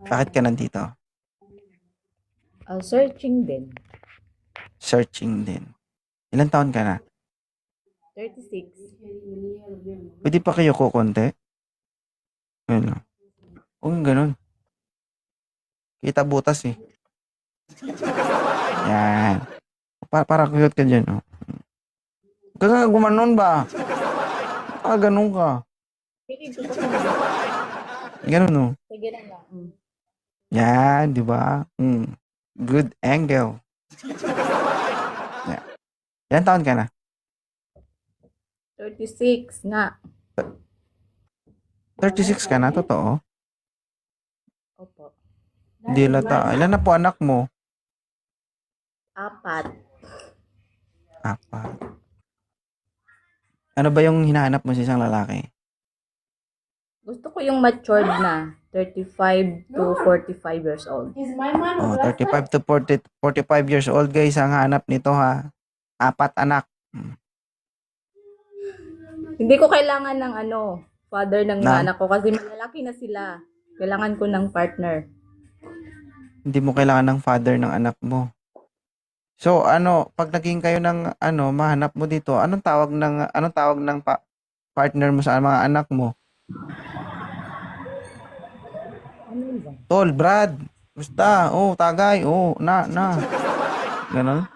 Bakit ka nandito? Searching din. Searching din. Ilan taon ka na? 36. Pwede pa kayo kukonti? Ano? Kung ganun. Kita butas eh. Yan. Para cute ka dyan, oh. Kaya gumanon ba? Ganun ka. Ganun, oh. Sige lang lang. Yan, di ba? Good angle. Yan. Ilan taon ka na? 36 nga. 36 ka na? Totoo? Opo. Hindi lata. Ilan na po anak mo? 4. 4. Ano ba yung hinahanap mo sa isang lalaki? Gusto ko yung matured na. 35 to 45 years old. Oh, 35 to 45 years old, guys, ang hanap nito, ha. 4 anak. Hindi ko kailangan ng father ng mga Na? anak ko kasi malalaki na sila. Kailangan ko ng partner. Hindi mo kailangan ng father ng anak mo. So, pag naging kayo ng mahanap mo dito, anong tawag ng partner mo sa mga anak mo? Tol, Brad. Basta, tagay, na. Ganon?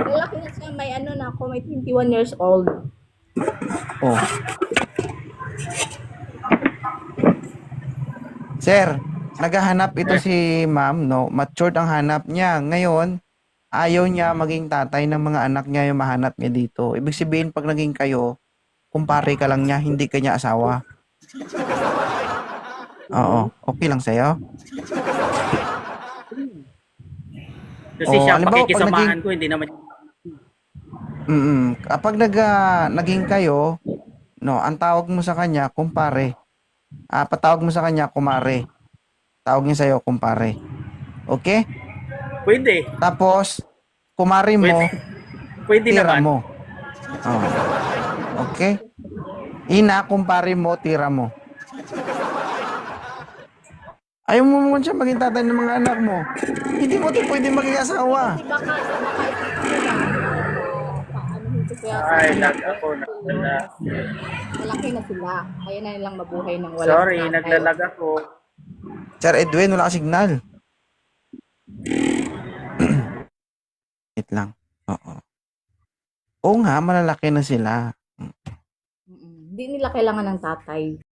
Lalaki na siya, may na ako, may 21 years old. Oh. Sir, naghahanap ito si ma'am, no? Matured ang hanap niya. Ngayon, ayaw niya maging tatay ng mga anak niya yung mahanap niya dito. Ibig sabihin, pag naging kayo, kumpare ka lang niya, hindi ka niya asawa. Oo, okay lang sa'yo? Kasi siya, halimbawa, pakikisamahan ko, hindi naman. Kapag naging kayo, no, ang tawag mo sa kanya, kumpare. Patawag mo sa kanya, kumare. Tawag niya sa'yo, kumpare. Okay? Pwede. Tapos, kumare mo, Pwede tira naman. mo. Oh. Okay? Ina, kumpare mo, tira mo. Ayaw mo naman siya maging tatay ng mga anak mo. Hindi mo ito pwede maging asawa. Ay, ako na. Malaki na sila. Kaya na nilang mabuhay ng walang Sorry, tatay. naglalag ako. Sir Edwin, wala ka signal. Wait lang. Oo. Oo nga, malalaki na sila. Hindi nila kailangan ng tatay.